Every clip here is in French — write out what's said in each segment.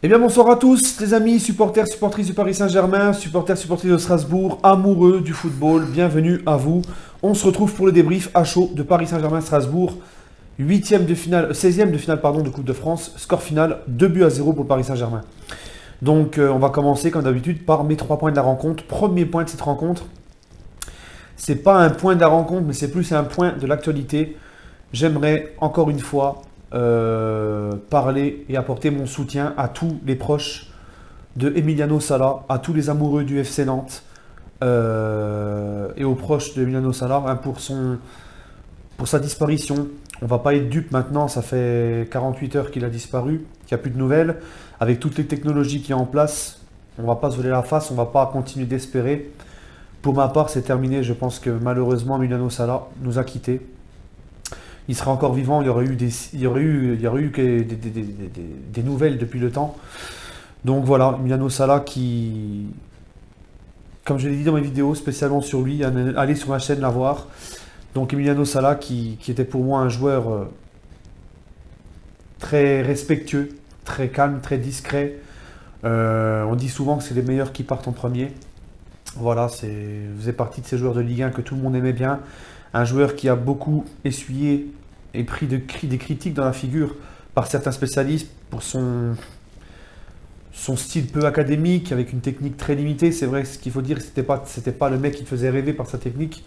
Eh bien bonsoir à tous les amis, supporters, supportrices du Paris Saint-Germain, supporters, supportrices de Strasbourg, amoureux du football, bienvenue à vous. On se retrouve pour le débrief à chaud de Paris Saint-Germain-Strasbourg, 8e de finale, 16e de finale pardon, de Coupe de France, score final 2-0 pour le Paris Saint-Germain. Donc on va commencer comme d'habitude par mes 3 points de la rencontre. Premier point de cette rencontre, c'est pas un point de la rencontre mais c'est plus un point de l'actualité. J'aimerais encore une fois parler et apporter mon soutien à tous les proches de Emiliano Sala, à tous les amoureux du FC Nantes et aux proches de Emiliano Sala hein, pour sa disparition. On va pas être dupe maintenant, ça fait 48 heures qu'il a disparu, qu'il n'y a plus de nouvelles. Avec toutes les technologies qui sont en place, on va pas se voler la face, on va pas continuer d'espérer. Pour ma part, c'est terminé. Je pense que malheureusement, Emiliano Sala nous a quittés. Il serait encore vivant, il y aurait eu des nouvelles depuis le temps. Donc voilà, Emiliano Sala qui, comme je l'ai dit dans mes vidéos, spécialement sur lui, allez sur ma chaîne la voir. Donc Emiliano Sala qui était pour moi un joueur très respectueux, très calme, très discret. On dit souvent que c'est les meilleurs qui partent en premier. Voilà, faisait partie de ces joueurs de Ligue 1 que tout le monde aimait bien. Un joueur qui a beaucoup essuyé et pris des critiques dans la figure par certains spécialistes pour son style peu académique, avec une technique très limitée. C'est vrai, ce qu'il faut dire, c'était pas le mec qui faisait rêver par sa technique.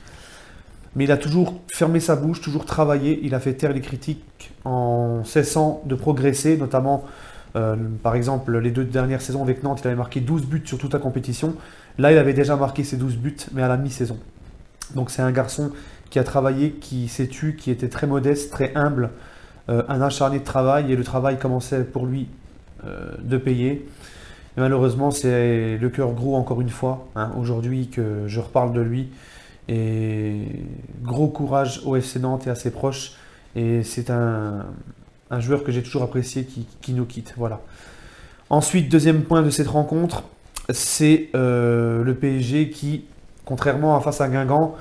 Mais il a toujours fermé sa bouche, toujours travaillé. Il a fait taire les critiques en cessant de progresser, notamment, par exemple, les 2 dernières saisons avec Nantes, il avait marqué 12 buts sur toute la compétition. Là, il avait déjà marqué ses 12 buts, mais à la mi-saison. Donc c'est un garçon qui a travaillé, qui s'est tu, qui était très modeste, très humble, un acharné de travail, et le travail commençait pour lui de payer. Et malheureusement, c'est le cœur gros encore une fois, hein, aujourd'hui que je reparle de lui. Et gros courage au FC Nantes et à ses proches. Et c'est un joueur que j'ai toujours apprécié qui nous quitte. Voilà. Ensuite, deuxième point de cette rencontre, c'est le PSG qui, contrairement à face à Guingamp,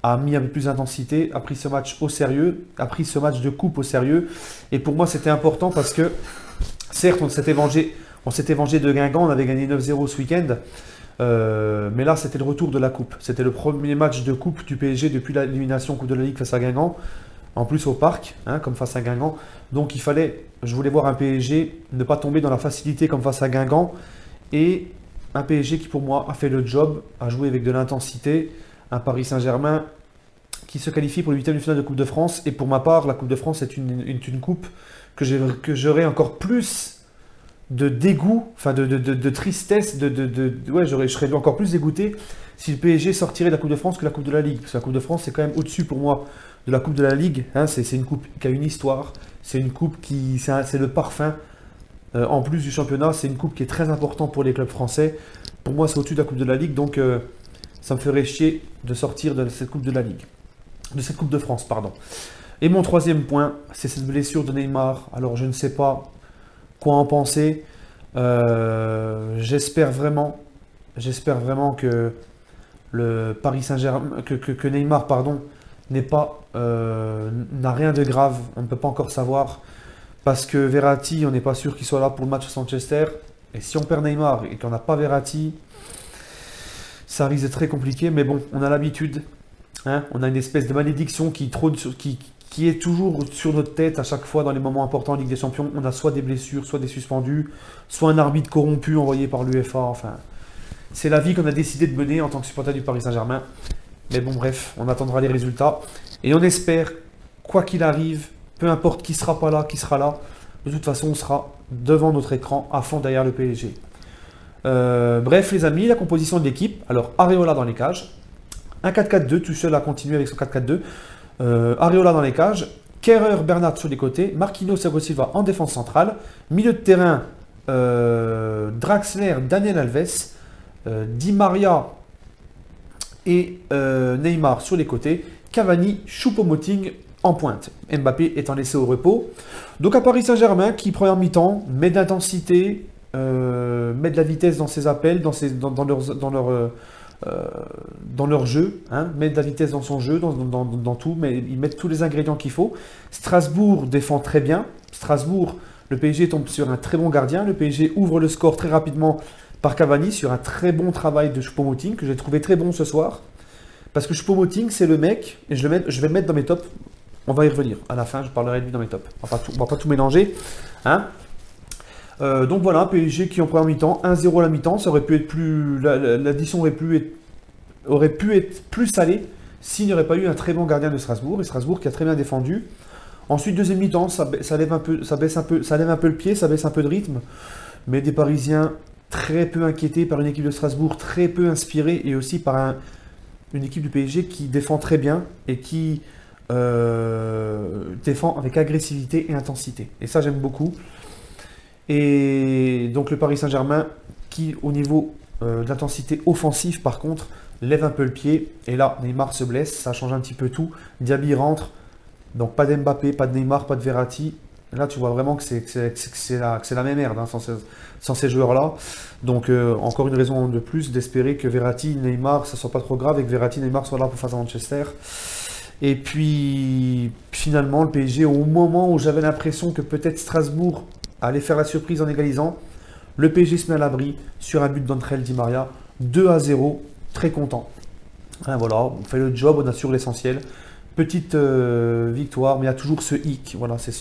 a mis un peu plus d'intensité, a pris ce match au sérieux, a pris ce match de coupe au sérieux. Et pour moi, c'était important parce que, certes, on s'était vengé de Guingamp, on avait gagné 9-0 ce week-end. Mais là, c'était le retour de la coupe. C'était le premier match de coupe du PSG depuis l'élimination Coupe de la Ligue face à Guingamp. En plus au parc, hein, comme face à Guingamp. Donc je voulais voir un PSG ne pas tomber dans la facilité comme face à Guingamp. Et un PSG qui pour moi a fait le job, a joué avec de l'intensité. Un Paris Saint-Germain qui se qualifie pour le 8e de finale de Coupe de France. Et pour ma part, la Coupe de France est une coupe que j'aurais encore plus de dégoût, enfin de tristesse, ouais, je serais encore plus dégoûté si le PSG sortirait de la Coupe de France que la Coupe de la Ligue. Parce que la Coupe de France, c'est quand même au-dessus pour moi de la Coupe de la Ligue. Hein, c'est une coupe qui a une histoire, c'est une coupe c'est le parfum. En plus du championnat, c'est une coupe qui est très importante pour les clubs français. Pour moi, c'est au-dessus de la Coupe de la Ligue, donc ça me ferait chier de sortir de cette Coupe de la Ligue. De cette Coupe de France, pardon. Et mon troisième point, c'est cette blessure de Neymar. Alors, je ne sais pas quoi en penser. J'espère vraiment que le Paris Saint-Germain, que Neymar, pardon, n'a rien de grave. On ne peut pas encore savoir parce que Verratti, on n'est pas sûr qu'il soit là pour le match à Manchester. Et si on perd Neymar et qu'on n'a pas Verratti, ça risque d'être très compliqué. Mais bon, on a l'habitude. Hein, on a une espèce de malédiction qui est toujours sur notre tête à chaque fois dans les moments importants en Ligue des Champions. On a soit des blessures, soit des suspendus, soit un arbitre corrompu envoyé par l'UEFA. Enfin, c'est la vie qu'on a décidé de mener en tant que supporter du Paris Saint-Germain. Mais bon, bref, on attendra les résultats. Et on espère, quoi qu'il arrive, peu importe qui sera pas là, qui sera là, de toute façon, on sera devant notre écran, à fond derrière le PSG. Bref, les amis, la composition de l'équipe. Alors, Areola dans les cages. Un 4-4-2, tout seul à continuer avec son 4-4-2. Areola dans les cages, Kerrer, Bernat sur les côtés, Marquinhos, Thiago Silva en défense centrale, milieu de terrain, Draxler, Daniel Alves, Di Maria et Neymar sur les côtés, Cavani, Choupo-Moting en pointe. Mbappé étant laissé au repos. Donc à Paris Saint-Germain qui, première mi-temps, met de l'intensité, met de la vitesse dans ses appels, dans leur jeu, hein, mettre de la vitesse dans son jeu, dans tout, mais ils mettent tous les ingrédients qu'il faut. Strasbourg défend très bien. Strasbourg Le PSG tombe sur un très bon gardien. Le PSG ouvre le score très rapidement par Cavani sur un très bon travail de Choupo-Moting que j'ai trouvé très bon ce soir. Parce que Choupo-Moting, c'est le mec, et je vais le mettre dans mes tops. On va y revenir. À la fin, je parlerai de lui dans mes tops. On va pas tout mélanger. Hein. Donc voilà, PSG qui en première mi-temps, 1-0 à la mi-temps, ça aurait pu être plus. L'addition aurait pu être plus salée s'il n'y aurait pas eu un très bon gardien de Strasbourg. Et Strasbourg qui a très bien défendu. Ensuite, deuxième mi-temps, ça lève un peu le pied, ça baisse un peu de rythme. Mais des Parisiens très peu inquiétés par une équipe de Strasbourg, très peu inspirée, et aussi par une équipe du PSG qui défend très bien et qui défend avec agressivité et intensité. Et ça, j'aime beaucoup. Et donc le Paris Saint-Germain qui, au niveau d'intensité offensive, par contre, lève un peu le pied. Et là, Neymar se blesse, ça change un petit peu tout. Diaby rentre, donc pas d'Mbappé, pas de Neymar, pas de Verratti. Là, tu vois vraiment que c'est la même merde hein, sans ces joueurs-là. Donc, encore une raison de plus d'espérer que Verratti, Neymar, ça soit pas trop grave et que Verratti, Neymar soient là pour face à Manchester. Et puis, finalement, le PSG, au moment où j'avais l'impression que peut-être Strasbourg allait faire la surprise en égalisant, le PSG se met à l'abri sur un but d'André Di Maria, 2-0, très content. Hein, voilà, on fait le job, on assure l'essentiel. Petite victoire, mais il y a toujours ce hic. Voilà, c'est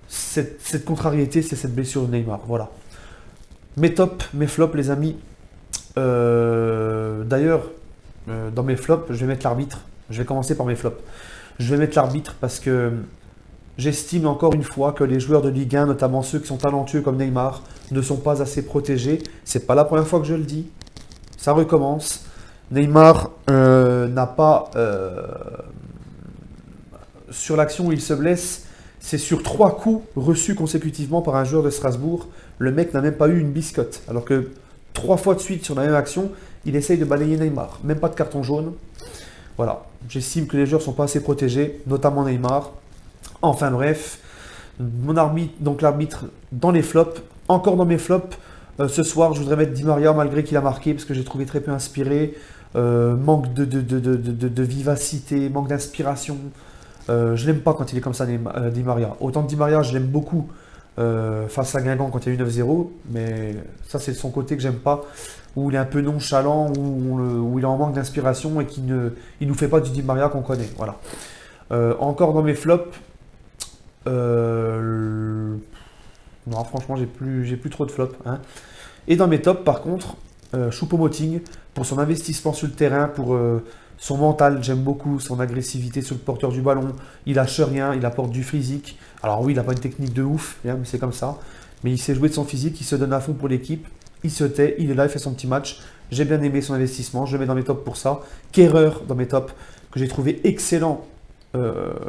cette contrariété, c'est cette blessure de Neymar. Voilà. Mes tops, mes flops, les amis. D'ailleurs, dans mes flops, je vais mettre l'arbitre. Je vais commencer par mes flops. Je vais mettre l'arbitre parce que j'estime encore une fois que les joueurs de Ligue 1, notamment ceux qui sont talentueux comme Neymar, ne sont pas assez protégés. C'est pas la première fois que je le dis. Ça recommence. Neymar n'a pas... sur l'action où il se blesse, c'est sur 3 coups reçus consécutivement par un joueur de Strasbourg. Le mec n'a même pas eu une biscotte. Alors que 3 fois de suite sur la même action, il essaye de balayer Neymar. Même pas de carton jaune. Voilà. J'estime que les joueurs ne sont pas assez protégés, notamment Neymar. Enfin bref, mon arbitre, donc l'arbitre dans les flops. Encore dans mes flops, ce soir, je voudrais mettre Di Maria malgré qu'il a marqué, parce que j'ai trouvé très peu inspiré. Manque de vivacité, manque d'inspiration. Je l'aime pas quand il est comme ça, Di Maria. Autant Di Maria, je l'aime beaucoup face à Guingamp quand il y a eu 9-0, mais ça c'est son côté que j'aime pas, où il est un peu nonchalant, où il est en manque d'inspiration et qu'il nous fait pas du Di Maria qu'on connaît. Voilà. Encore dans mes flops, non franchement j'ai plus trop de flops. Hein. Et dans mes tops par contre, Choupo-Moting pour son investissement sur le terrain, pour son mental, j'aime beaucoup son agressivité sur le porteur du ballon. Il lâche rien, il apporte du physique. Alors oui, il n'a pas une technique de ouf, hein, mais c'est comme ça. Mais il sait jouer de son physique, il se donne à fond pour l'équipe. Il se tait, il est là, il fait son petit match. J'ai bien aimé son investissement, je le mets dans mes tops pour ça. Kehrer dans mes tops, que j'ai trouvé excellent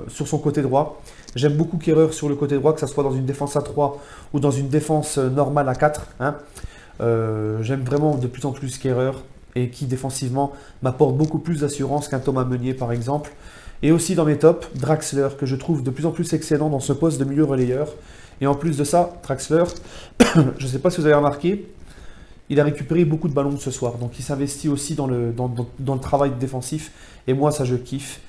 sur son côté droit. J'aime beaucoup Kehrer sur le côté droit, que ce soit dans une défense à 3 ou dans une défense normale à 4. Hein. J'aime vraiment de plus en plus Kehrer, et qui défensivement m'apporte beaucoup plus d'assurance qu'un Thomas Meunier par exemple. Et aussi dans mes tops, Draxler, que je trouve de plus en plus excellent dans ce poste de milieu relayeur. Et en plus de ça, Draxler, je ne sais pas si vous avez remarqué, il a récupéré beaucoup de ballons ce soir. Donc il s'investit aussi dans le travail défensif. Et moi, ça je kiffe.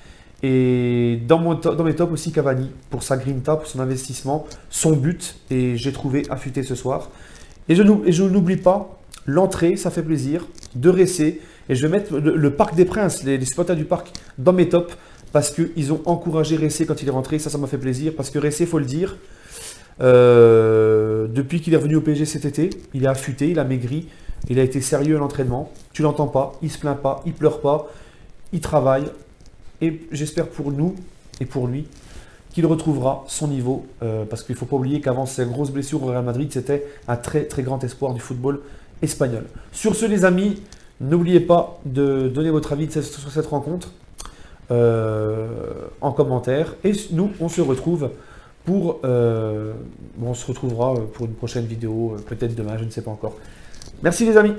Et dans mes tops aussi, Cavani, pour sa grinta, pour son investissement, son but. Et j'ai trouvé affûté ce soir. Et je n'oublie pas l'entrée, ça fait plaisir, de Ressé. Et je vais mettre le Parc des Princes, les supporters du Parc, dans mes tops. Parce qu'ils ont encouragé Ressé quand il est rentré. Ça m'a fait plaisir. Parce que Ressé, il faut le dire, depuis qu'il est revenu au PSG cet été, il est affûté, il a maigri. Il a été sérieux à l'entraînement. Tu l'entends pas, il se plaint pas, il pleure pas. Il travaille. Et j'espère pour nous et pour lui qu'il retrouvera son niveau. Parce qu'il ne faut pas oublier qu'avant ses grosses blessures au Real Madrid, c'était un très très grand espoir du football espagnol. Sur ce les amis, n'oubliez pas de donner votre avis sur cette rencontre en commentaire. Et nous, on se retrouve on se retrouvera pour une prochaine vidéo, peut-être demain, je ne sais pas encore. Merci les amis.